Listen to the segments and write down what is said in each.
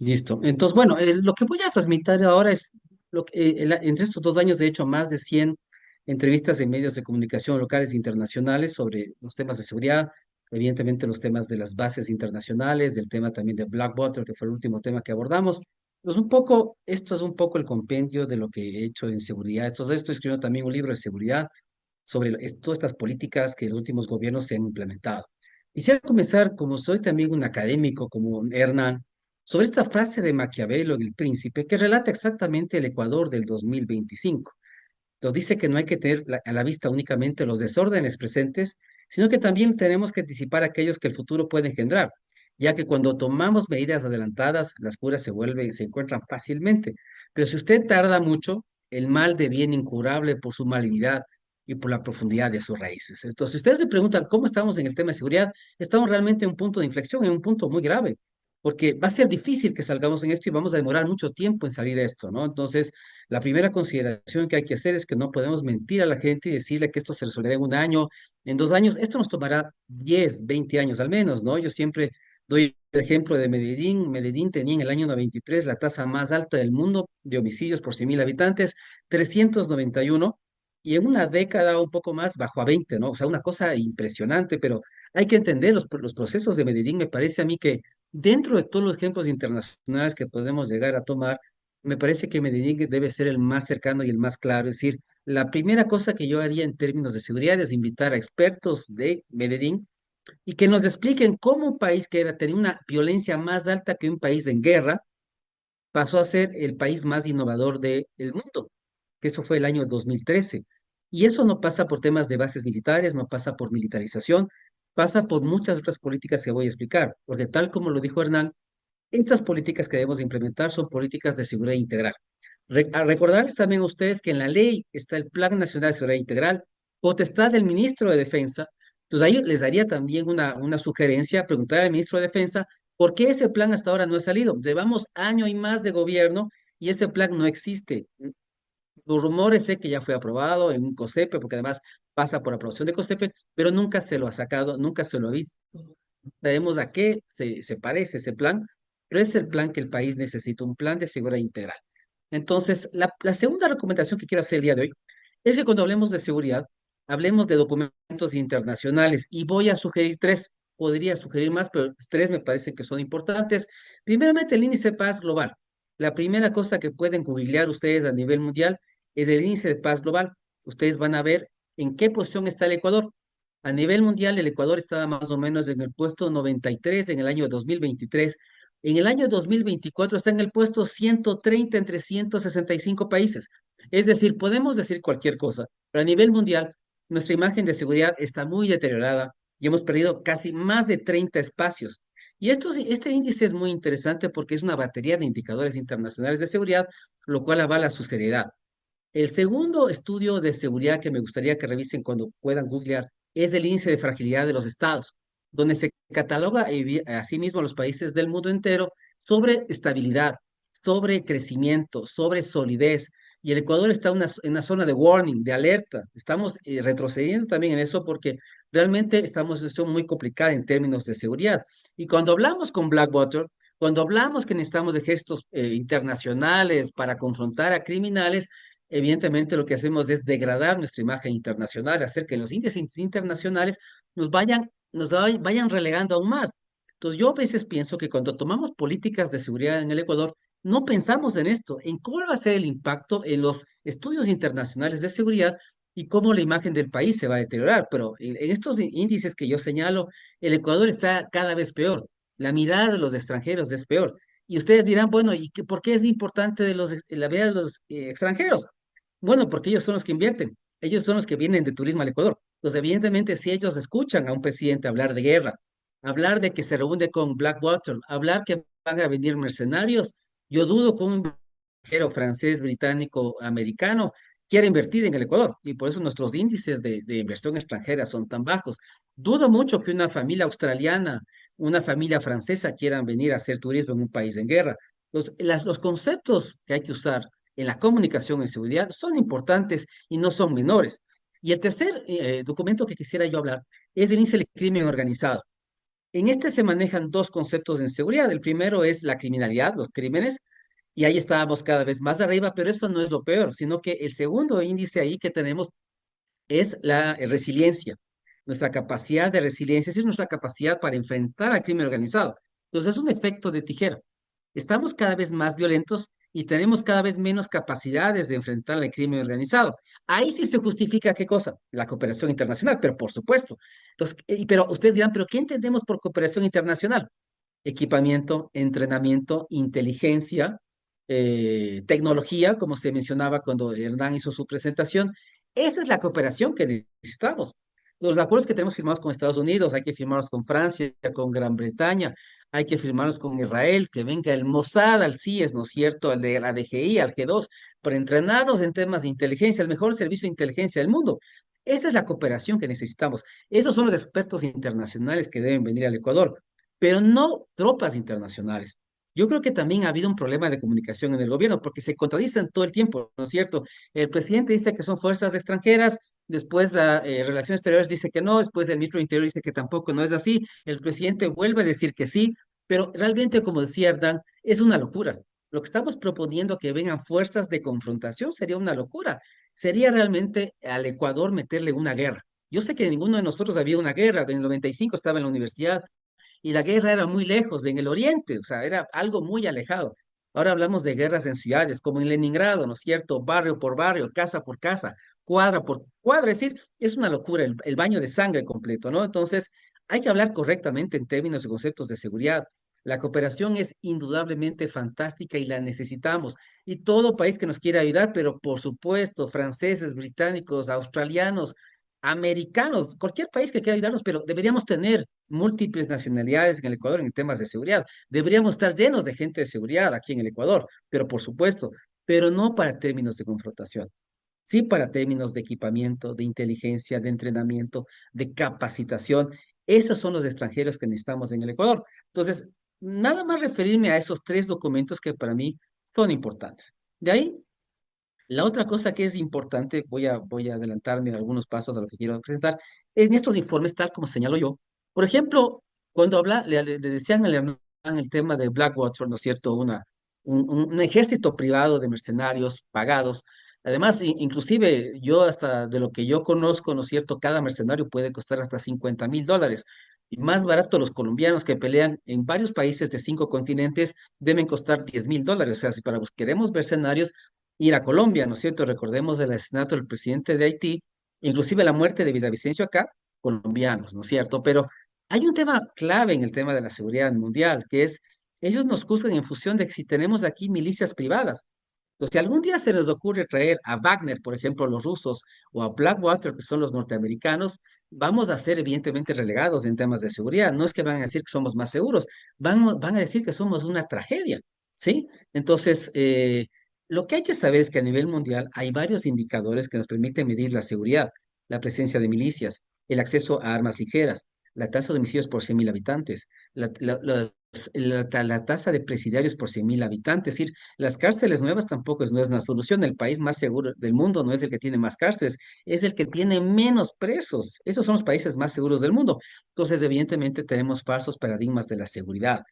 Listo. Entonces, bueno, lo que voy a transmitir ahora es, entre estos 2 años he hecho más de 100 entrevistas en medios de comunicación locales e internacionales sobre los temas de seguridad, evidentemente los temas de las bases internacionales, del tema también de Blackwater, que fue el último tema que abordamos. Pues un poco, esto es un poco el compendio de lo que he hecho en seguridad. Entonces, estoy escribiendo también un libro de seguridad sobre todas estas políticas que los últimos gobiernos se han implementado. Quisiera comenzar, como soy también un académico, como Hernán, sobre esta frase de Maquiavelo, El Príncipe, que relata exactamente el Ecuador del 2025. Nos dice que no hay que tener a la vista únicamente los desórdenes presentes, sino que también tenemos que anticipar aquellos que el futuro puede engendrar, ya que cuando tomamos medidas adelantadas, las curas se encuentran fácilmente. Pero si usted tarda mucho, el mal deviene incurable por su malignidad y por la profundidad de sus raíces. Entonces, si ustedes le preguntan cómo estamos en el tema de seguridad, estamos realmente en un punto de inflexión, en un punto muy grave, porque va a ser difícil que salgamos en esto y vamos a demorar mucho tiempo en salir de esto, ¿no? Entonces, la primera consideración que hay que hacer es que no podemos mentir a la gente y decirle que esto se resolverá en un año, en 2 años. Esto nos tomará 10, 20 años al menos, ¿no? Yo siempre doy el ejemplo de Medellín. Medellín tenía en el año 93 la tasa más alta del mundo de homicidios por 100.000 habitantes, 391, y en una década o un poco más bajó a 20, ¿no? O sea, una cosa impresionante, pero hay que entender los procesos de Medellín. Me parece a mí que dentro de todos los ejemplos internacionales que podemos llegar a tomar, me parece que Medellín debe ser el más cercano y el más claro. Es decir, la primera cosa que yo haría en términos de seguridad es invitar a expertos de Medellín y que nos expliquen cómo un país que tenía una violencia más alta que un país en guerra pasó a ser el país más innovador del mundo, que eso fue el año 2013. Y eso no pasa por temas de bases militares, no pasa por militarización, pasa por muchas otras políticas que voy a explicar, porque tal como lo dijo Hernán, estas políticas que debemos implementar son políticas de seguridad integral. A recordarles también a ustedes que en la ley está el Plan Nacional de Seguridad Integral, potestad del ministro de Defensa. Entonces ahí les daría también una sugerencia, preguntar al ministro de Defensa por qué ese plan hasta ahora no ha salido. Llevamos año y más de gobierno y ese plan no existe. Los rumores sé que ya fue aprobado en un COSEPE, porque además pasa por aprobación de COSEPE, pero nunca se lo ha sacado, nunca se lo ha visto. Sabemos a qué se parece ese plan, pero es el plan que el país necesita, un plan de seguridad integral. Entonces, la segunda recomendación que quiero hacer el día de hoy es que cuando hablemos de seguridad, hablemos de documentos internacionales y voy a sugerir tres, podría sugerir más, pero tres me parecen que son importantes. Primeramente, el índice de paz global. La primera cosa que pueden googlear ustedes a nivel mundial es el índice de paz global. Ustedes van a ver en qué posición está el Ecuador. A nivel mundial, el Ecuador estaba más o menos en el puesto 93 en el año 2023. En el año 2024 está en el puesto 130 entre 165 países. Es decir, podemos decir cualquier cosa, pero a nivel mundial, nuestra imagen de seguridad está muy deteriorada y hemos perdido casi más de 30 espacios. Y este índice es muy interesante porque es una batería de indicadores internacionales de seguridad, lo cual avala su seriedad. El segundo estudio de seguridad que me gustaría que revisen cuando puedan googlear es el índice de fragilidad de los estados, donde se cataloga a sí mismo a los países del mundo entero sobre estabilidad, sobre crecimiento, sobre solidez. Y el Ecuador está en una zona de warning, de alerta. Estamos retrocediendo también en eso porque realmente estamos en una situación muy complicada en términos de seguridad. Y cuando hablamos con Blackwater, cuando hablamos que necesitamos ejércitos internacionales para confrontar a criminales, evidentemente lo que hacemos es degradar nuestra imagen internacional, hacer que los índices internacionales vayan relegando aún más. Entonces yo a veces pienso que cuando tomamos políticas de seguridad en el Ecuador, no pensamos en esto, en cuál va a ser el impacto en los estudios internacionales de seguridad y cómo la imagen del país se va a deteriorar. Pero en estos índices que yo señalo, el Ecuador está cada vez peor. La mirada de los extranjeros es peor. Y ustedes dirán, bueno, ¿por qué es importante la vida de los extranjeros? Bueno, porque ellos son los que invierten, ellos son los que vienen de turismo al Ecuador. Entonces, evidentemente, si ellos escuchan a un presidente hablar de guerra, hablar de que se reúne con Blackwater, hablar que van a venir mercenarios, yo dudo que un viajero francés, británico, americano quiera invertir en el Ecuador. Y por eso nuestros índices de inversión extranjera son tan bajos. Dudo mucho que una familia australiana, una familia francesa quieran venir a hacer turismo en un país en guerra. Los conceptos que hay que usar en la comunicación en seguridad son importantes y no son menores. Y el tercer documento que quisiera yo hablar es el índice del crimen organizado. En este se manejan dos conceptos de inseguridad. El primero es la criminalidad, los crímenes, y ahí estábamos cada vez más arriba, pero esto no es lo peor, sino que el segundo índice ahí que tenemos es la resiliencia, nuestra capacidad de resiliencia, es decir, nuestra capacidad para enfrentar al crimen organizado. Entonces es un efecto de tijera. Estamos cada vez más violentos y tenemos cada vez menos capacidades de enfrentar al crimen organizado. Ahí sí se justifica qué cosa, la cooperación internacional, pero por supuesto. Entonces, pero ustedes dirán, ¿pero qué entendemos por cooperación internacional? Equipamiento, entrenamiento, inteligencia, tecnología, como se mencionaba cuando Hernán hizo su presentación. Esa es la cooperación que necesitamos. Los acuerdos que tenemos firmados con Estados Unidos, hay que firmarlos con Francia, con Gran Bretaña, hay que firmarlos con Israel, que venga el Mossad al CIES, ¿no es cierto?, al de la DGI, al G2, para entrenarnos en temas de inteligencia, el mejor servicio de inteligencia del mundo. Esa es la cooperación que necesitamos. Esos son los expertos internacionales que deben venir al Ecuador, pero no tropas internacionales. Yo creo que también ha habido un problema de comunicación en el gobierno, porque se contradicen todo el tiempo, ¿no es cierto? El presidente dice que son fuerzas extranjeras, después la Relaciones Exteriores dice que no, después el ministro del Interior dice que tampoco no es así, el presidente vuelve a decir que sí, pero realmente, como decía Erdán, es una locura. Lo que estamos proponiendo que vengan fuerzas de confrontación sería una locura. Sería realmente al Ecuador meterle una guerra. Yo sé que ninguno de nosotros había una guerra, en el 95 estaba en la universidad, y la guerra era muy lejos, en el oriente, o sea, era algo muy alejado. Ahora hablamos de guerras en ciudades, como en Leningrado, ¿no es cierto? Barrio por barrio, casa por casa, cuadra por cuadra, es decir, es una locura el baño de sangre completo, ¿no? Entonces, hay que hablar correctamente en términos y conceptos de seguridad. La cooperación es indudablemente fantástica y la necesitamos. Y todo país que nos quiera ayudar, pero por supuesto, franceses, británicos, australianos, americanos, cualquier país que quiera ayudarnos, pero deberíamos tener múltiples nacionalidades en el Ecuador en temas de seguridad. Deberíamos estar llenos de gente de seguridad aquí en el Ecuador, pero por supuesto, pero no para términos de confrontación, sí para términos de equipamiento, de inteligencia, de entrenamiento, de capacitación. Esos son los extranjeros que necesitamos en el Ecuador. Entonces, nada más referirme a esos tres documentos que para mí son importantes. De ahí la otra cosa que es importante, voy a adelantarme algunos pasos a lo que quiero presentar, en estos informes, tal como señalo yo, por ejemplo, cuando le decían al Hernán el tema de Blackwater, ¿no es cierto? Un ejército privado de mercenarios pagados. Además, inclusive yo hasta de lo que yo conozco, ¿no es cierto? Cada mercenario puede costar hasta $50.000. Y más barato los colombianos que pelean en varios países de 5 continentes deben costar $10.000. O sea, si para queremos mercenarios, ir a Colombia, ¿no es cierto? Recordemos el asesinato del presidente de Haití, inclusive la muerte de Villavicencio acá, colombianos, ¿no es cierto? Pero hay un tema clave en el tema de la seguridad mundial, que es, ellos nos juzgan en función de que si tenemos aquí milicias privadas. Entonces, si algún día se les ocurre traer a Wagner, por ejemplo, los rusos, o a Blackwater, que son los norteamericanos, vamos a ser evidentemente relegados en temas de seguridad. No es que van a decir que somos más seguros, van a decir que somos una tragedia, ¿sí? Entonces, lo que hay que saber es que a nivel mundial hay varios indicadores que nos permiten medir la seguridad, la presencia de milicias, el acceso a armas ligeras, la tasa de homicidios por 100.000 habitantes, la tasa de presidiarios por 100.000 habitantes. Es decir, las cárceles nuevas tampoco no es una solución. El país más seguro del mundo no es el que tiene más cárceles, es el que tiene menos presos. Esos son los países más seguros del mundo. Entonces, evidentemente, tenemos falsos paradigmas de la seguridad.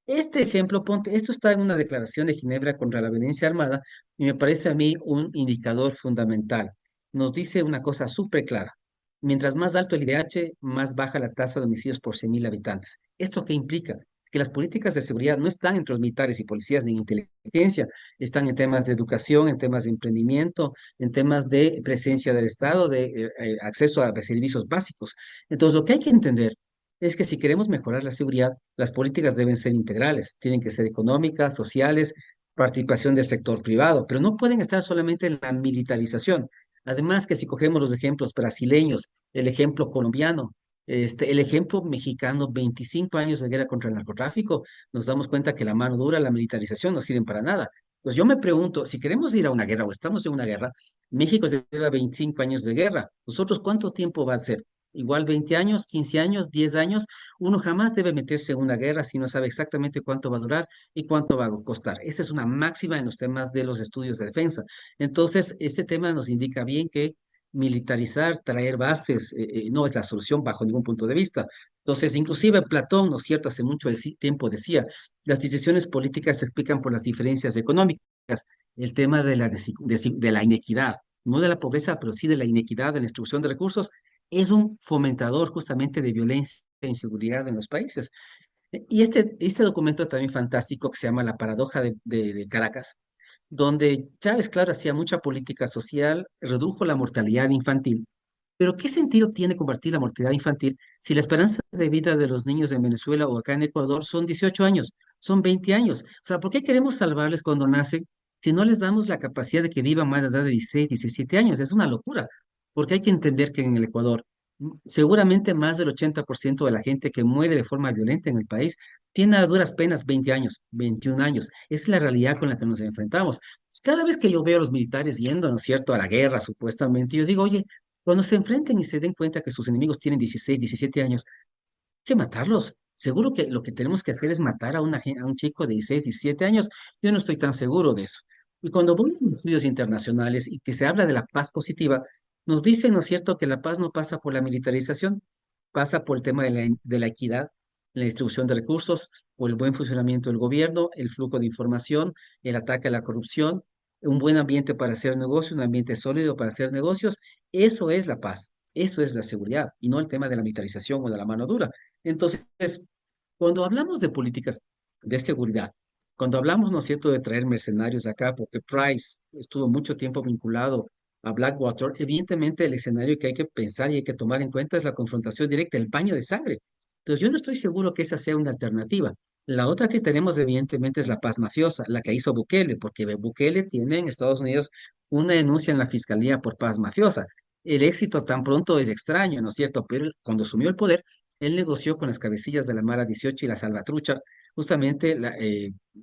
Este ejemplo, ponte, esto está en una declaración de Ginebra contra la violencia armada y me parece a mí un indicador fundamental. Nos dice una cosa súper clara. Mientras más alto el IDH, más baja la tasa de homicidios por 100.000 habitantes. ¿Esto qué implica? Que las políticas de seguridad no están entre los militares y policías ni en inteligencia, están en temas de educación, en temas de emprendimiento, en temas de presencia del Estado, de acceso a servicios básicos. Entonces, lo que hay que entender es que si queremos mejorar la seguridad, las políticas deben ser integrales, tienen que ser económicas, sociales, participación del sector privado, pero no pueden estar solamente en la militarización. Además que si cogemos los ejemplos brasileños, el ejemplo colombiano, el ejemplo mexicano, 25 años de guerra contra el narcotráfico, nos damos cuenta que la mano dura, la militarización no sirven para nada. Pues yo me pregunto, si queremos ir a una guerra o estamos en una guerra, México lleva 25 años de guerra. ¿Nosotros cuánto tiempo va a ser? Igual 20 años, 15 años, 10 años. Uno jamás debe meterse en una guerra si no sabe exactamente cuánto va a durar y cuánto va a costar. Esa es una máxima en los temas de los estudios de defensa. Entonces, este tema nos indica bien que militarizar, traer bases, no es la solución bajo ningún punto de vista. Entonces, inclusive Platón, ¿no es cierto?, hace mucho tiempo decía, las decisiones políticas se explican por las diferencias económicas. El tema de de la inequidad, no de la pobreza, pero sí de la inequidad en la distribución de recursos, es un fomentador justamente de violencia e inseguridad en los países. Y este documento también fantástico que se llama La paradoja de Caracas, donde Chávez, claro, hacía mucha política social, redujo la mortalidad infantil, pero ¿qué sentido tiene combatir la mortalidad infantil si la esperanza de vida de los niños en Venezuela o acá en Ecuador son 18 años, son 20 años? O sea, ¿por qué queremos salvarles cuando nacen si no les damos la capacidad de que vivan más allá de 16, 17 años? Es una locura, porque hay que entender que en el Ecuador, seguramente más del 80% de la gente que muere de forma violenta en el país tiene a duras penas 20 años, 21 años. Es la realidad con la que nos enfrentamos. Pues, cada vez que yo veo a los militares yendo, ¿no es cierto?, a la guerra, supuestamente, yo digo, oye, cuando se enfrenten y se den cuenta que sus enemigos tienen 16, 17 años, hay que matarlos. Seguro que lo que tenemos que hacer es matar a, a un chico de 16, 17 años. Yo no estoy tan seguro de eso. Y cuando voy a los estudios internacionales y que se habla de la paz positiva, nos dicen, ¿no es cierto?, que la paz no pasa por la militarización, pasa por el tema de la equidad, la distribución de recursos, por el buen funcionamiento del gobierno, el flujo de información, el ataque a la corrupción, un buen ambiente para hacer negocios, un ambiente sólido para hacer negocios. Eso es la paz, eso es la seguridad, y no el tema de la militarización o de la mano dura. Entonces, cuando hablamos de políticas de seguridad, cuando hablamos, ¿no es cierto?, de traer mercenarios acá, porque Price estuvo mucho tiempo vinculado a Blackwater, evidentemente el escenario que hay que pensar y hay que tomar en cuenta es la confrontación directa, el baño de sangre. Entonces, yo no estoy seguro que esa sea una alternativa. La otra que tenemos, evidentemente, es la paz mafiosa, la que hizo Bukele, porque Bukele tiene en Estados Unidos una denuncia en la fiscalía por paz mafiosa. El éxito tan pronto es extraño, ¿no es cierto? Pero cuando asumió el poder, él negoció con las cabecillas de la Mara 18 y la Salvatrucha justamente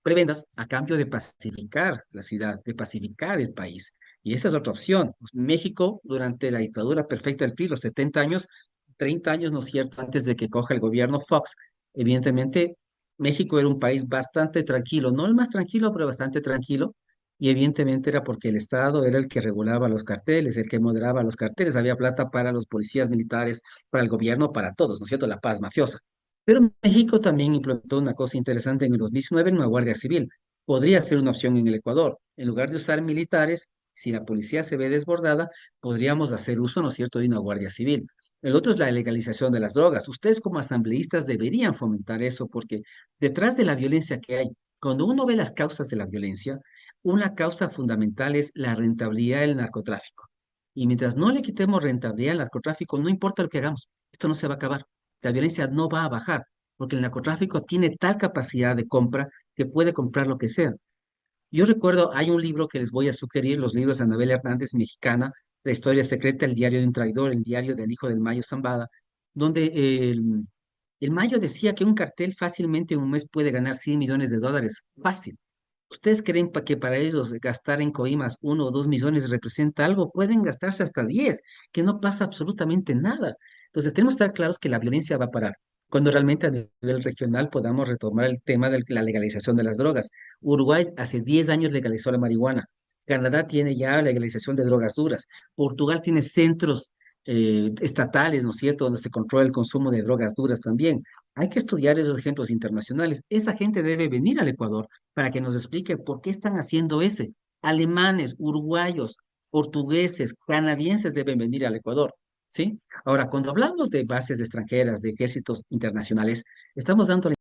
prebendas a cambio de pacificar la ciudad, de pacificar el país. Y esa es otra opción. Pues, México, durante la dictadura perfecta del PRI, los 70 años, 30 años, ¿no es cierto?, antes de que coja el gobierno Fox, evidentemente México era un país bastante tranquilo, no el más tranquilo, pero bastante tranquilo. Y evidentemente era porque el Estado era el que regulaba los carteles, el que moderaba los carteles, había plata para los policías militares, para el gobierno, para todos, ¿no es cierto? La paz mafiosa. Pero México también implementó una cosa interesante en el 2019, una Guardia Civil. Podría ser una opción en el Ecuador. En lugar de usar militares, si la policía se ve desbordada, podríamos hacer uso, ¿no es cierto?, de una Guardia Civil. El otro es la legalización de las drogas. Ustedes como asambleístas deberían fomentar eso porque detrás de la violencia que hay, cuando uno ve las causas de la violencia, una causa fundamental es la rentabilidad del narcotráfico. Y mientras no le quitemos rentabilidad al narcotráfico, no importa lo que hagamos, esto no se va a acabar. La violencia no va a bajar, porque el narcotráfico tiene tal capacidad de compra que puede comprar lo que sea. Yo recuerdo, hay un libro que les voy a sugerir, los libros de Anabel Hernández, mexicana, La historia secreta, el diario de un traidor, el diario del hijo del Mayo Zambada, donde el Mayo decía que un cartel fácilmente en un mes puede ganar 100 millones de dólares, fácil. ¿Ustedes creen que para ellos gastar en coimas 1 o 2 millones representa algo? Pueden gastarse hasta 10, que no pasa absolutamente nada. Entonces tenemos que estar claros que la violencia va a parar cuando realmente a nivel regional podamos retomar el tema de la legalización de las drogas. Uruguay hace 10 años legalizó la marihuana. Canadá tiene ya legalización de drogas duras. Portugal tiene centros estatales, ¿no es cierto?, donde se controla el consumo de drogas duras también. Hay que estudiar esos ejemplos internacionales. Esa gente debe venir al Ecuador para que nos explique por qué están haciendo ese. Alemanes, uruguayos, portugueses, canadienses deben venir al Ecuador, ¿sí? Ahora, cuando hablamos de bases extranjeras, de ejércitos internacionales, estamos dando